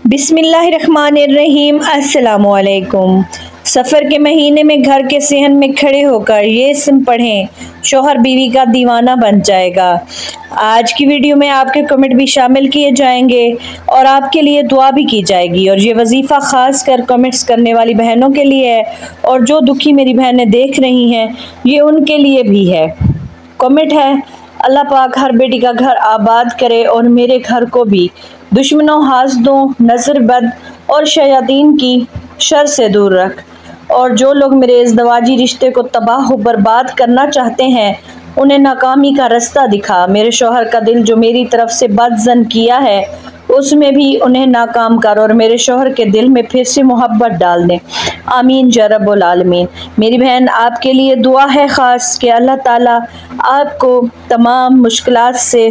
बिस्मिल्लाहिर्रहमानिर्रहीम। अस्सलामुअलैकुम। सफ़र के महीने में घर के सेहन में खड़े होकर ये इस्म पढ़ें, शौहर बीवी का दीवाना बन जाएगा। आज की वीडियो में आपके कमेंट भी शामिल किए जाएंगे और आपके लिए दुआ भी की जाएगी। और ये वजीफ़ा ख़ास कर कमेंट्स करने वाली बहनों के लिए है, और जो दुखी मेरी बहनें देख रही हैं ये उनके लिए भी है। कमेंट है, अल्लाह पाक हर बेटी का घर आबाद करे और मेरे घर को भी दुश्मनों, हासदों, नज़र बद और शयातीन की शर से दूर रख। और जो लोग मेरे इज़्दवाजी रिश्ते को तबाह व बर्बाद करना चाहते हैं उन्हें नाकामी का रास्ता दिखा। मेरे शौहर का दिल जो मेरी तरफ से बदज़न किया है उसमें भी उन्हें नाकाम कर और मेरे शौहर के दिल में फिर से मोहब्बत डाल दें। आमीन या रब्बुल आलमीन। मेरी बहन, आपके लिए दुआ है ख़ास कि अल्लाह ताला आपको तमाम मुश्किलात से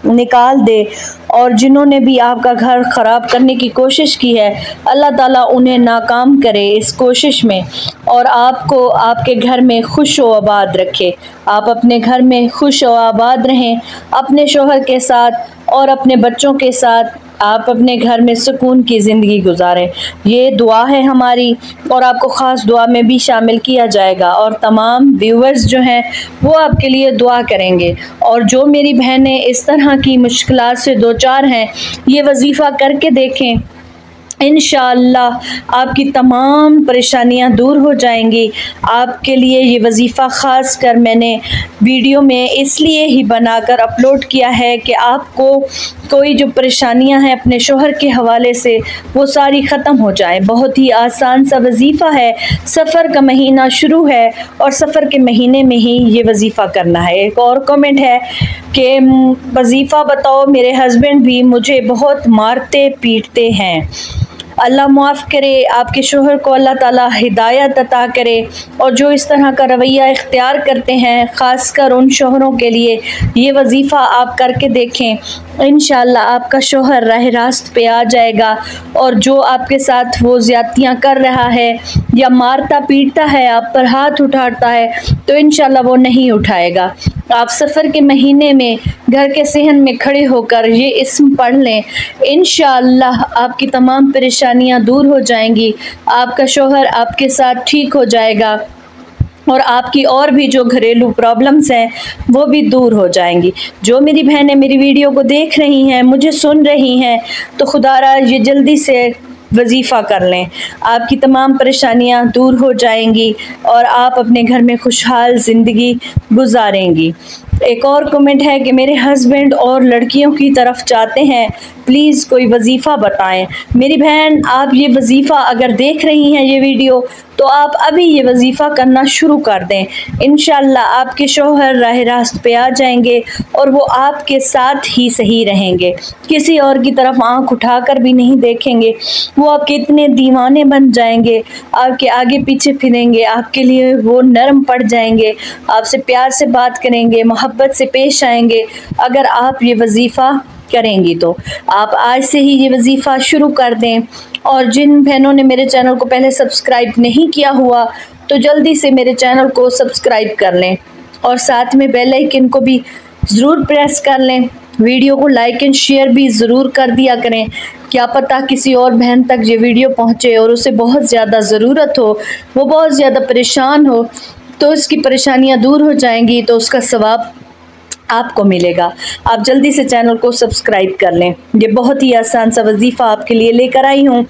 निकाल दे, और जिन्होंने भी आपका घर ख़राब करने की कोशिश की है अल्लाह ताला उन्हें नाकाम करे इस कोशिश में, और आपको आपके घर में खुश व आबाद रखे। आप अपने घर में खुश व आबाद रहें, अपने शौहर के साथ और अपने बच्चों के साथ आप अपने घर में सुकून की ज़िंदगी गुजारें। ये दुआ है हमारी, और आपको ख़ास दुआ में भी शामिल किया जाएगा। और तमाम व्यूअर्स जो हैं वो आपके लिए दुआ करेंगे। और जो मेरी बहनें इस तरह की मुश्किलात से दो चार हैं, ये वजीफ़ा करके देखें, इंशाअल्लाह आपकी तमाम परेशानियां दूर हो जाएंगी। आपके लिए ये वजीफ़ा ख़ास कर मैंने वीडियो में इसलिए ही बनाकर अपलोड किया है कि आपको कोई जो परेशानियां हैं अपने शौहर के हवाले से वो सारी ख़त्म हो जाए। बहुत ही आसान सा वजीफ़ा है। सफ़र का महीना शुरू है और सफ़र के महीने में ही ये वजीफ़ा करना है। एक और कमेंट है कि वजीफ़ा बताओ, मेरे हस्बैंड भी मुझे बहुत मारते पीटते हैं। अल्लाह माफ़ करे, आपके शौहर को अल्लाह ताला हिदायत अता करे। और जो इस तरह का रवैया इख्तियार करते हैं, ख़ासकर उन शौहरों के लिए ये वजीफ़ा आप करके देखें, इंशाअल्लाह आपका शौहर राह रास्त पे आ जाएगा। और जो आपके साथ वो ज़्यादतियाँ कर रहा है या मारता पीटता है, आप पर हाथ उठाता है, तो इंशाअल्लाह वो नहीं उठाएगा। आप सफ़र के महीने में घर के सेहन में खड़े होकर ये इस्म पढ़ लें, इंशाअल्लाह आपकी तमाम परेशानियां दूर हो जाएंगी। आपका शौहर आपके साथ ठीक हो जाएगा और आपकी और भी जो घरेलू प्रॉब्लम्स हैं वो भी दूर हो जाएंगी। जो मेरी बहनें मेरी वीडियो को देख रही हैं, मुझे सुन रही हैं, तो खुदारा ये जल्दी से वजीफ़ा कर लें, आपकी तमाम परेशानियां दूर हो जाएंगी और आप अपने घर में खुशहाल ज़िंदगी गुजारेंगी। एक और कमेंट है कि मेरे हस्बैंड और लड़कियों की तरफ चाहते हैं, प्लीज़ कोई वजीफ़ा बताएं। मेरी बहन, आप ये वजीफ़ा अगर देख रही हैं ये वीडियो, तो आप अभी ये वजीफ़ा करना शुरू कर दें। इंशाअल्लाह आपके शौहर राह रास्त पे आ जाएंगे और वो आपके साथ ही सही रहेंगे, किसी और की तरफ आंख उठाकर भी नहीं देखेंगे। वो आपके इतने दीवाने बन जाएंगे, आपके आगे पीछे फिरेंगे, आपके लिए वो नरम पड़ जाएंगे, आपसे प्यार से बात करेंगे, मोहब्बत से पेश आएंगे। अगर आप ये वजीफ़ा करेंगी तो आप आज से ही ये वजीफ़ा शुरू कर दें। और जिन बहनों ने मेरे चैनल को पहले सब्सक्राइब नहीं किया हुआ, तो जल्दी से मेरे चैनल को सब्सक्राइब कर लें और साथ में बेल आइकन को भी ज़रूर प्रेस कर लें। वीडियो को लाइक एंड शेयर भी ज़रूर कर दिया करें, क्या पता किसी और बहन तक ये वीडियो पहुँचे और उसे बहुत ज़्यादा ज़रूरत हो, वो बहुत ज़्यादा परेशान हो, तो उसकी परेशानियाँ दूर हो जाएंगी, तो उसका सवाब आपको मिलेगा। आप जल्दी से चैनल को सब्सक्राइब कर लें। ये बहुत ही आसान सा वजीफ़ा आपके लिए लेकर आई हूँ।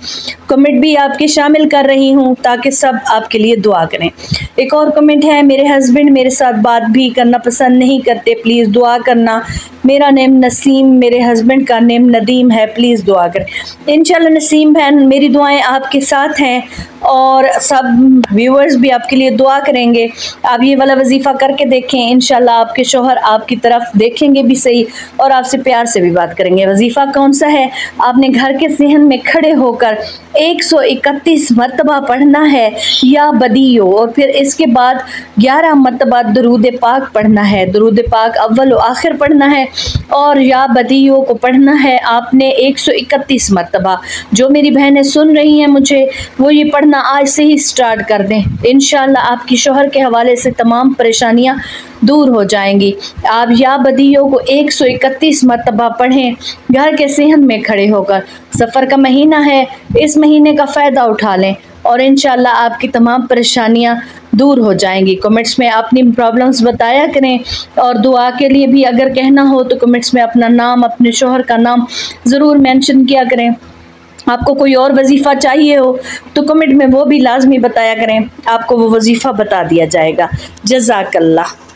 कमेंट भी आपके शामिल कर रही हूँ ताकि सब आपके लिए दुआ करें। एक और कमेंट है, मेरे हस्बैंड मेरे साथ बात भी करना पसंद नहीं करते, प्लीज़ दुआ करना। मेरा नेम नसीम, मेरे हस्बैंड का नेम नदीम है, प्लीज़ दुआ करें। इंशाल्लाह नसीम बहन, मेरी दुआएं आपके साथ हैं और सब व्यूअर्स भी आपके लिए दुआ करेंगे। आप ये वाला वजीफ़ा करके देखें, इंशाल्लाह आपके शौहर आपकी तरफ देखेंगे भी सही और आपसे प्यार से भी बात करेंगे। वजीफ़ा कौन सा है? आपने घर के सेहन में खड़े होकर 131 मरतबा पढ़ना है या बदियो, और फिर इसके बाद 11 मरतबा दरूद पाक पढ़ना है। दरूद पाक अव्वल व आखिर पढ़ना है और या बदियो को पढ़ना है आपने 131 मरतबा। जो मेरी बहनें सुन रही हैं मुझे, वो ये पढ़ना आज से ही स्टार्ट कर दें। इंशाअल्लाह आपकी शौहर के हवाले से तमाम परेशानियाँ दूर हो जाएंगी। आप या बदियों को 131 मरतबा पढ़ें घर के सेहन में खड़े होकर। सफ़र का महीना है, इस महीने का फ़ायदा उठा लें और इंशाल्लाह आपकी तमाम परेशानियां दूर हो जाएंगी। कमेंट्स में अपनी प्रॉब्लम्स बताया करें और दुआ के लिए भी अगर कहना हो तो कमेंट्स में अपना नाम, अपने शोहर का नाम ज़रूर मेंशन किया करें। आपको कोई और वजीफ़ा चाहिए हो तो कमेंट में वो भी लाजमी बताया करें, आपको वो वजीफ़ा बता दिया जाएगा। जज़ाकल्लाह।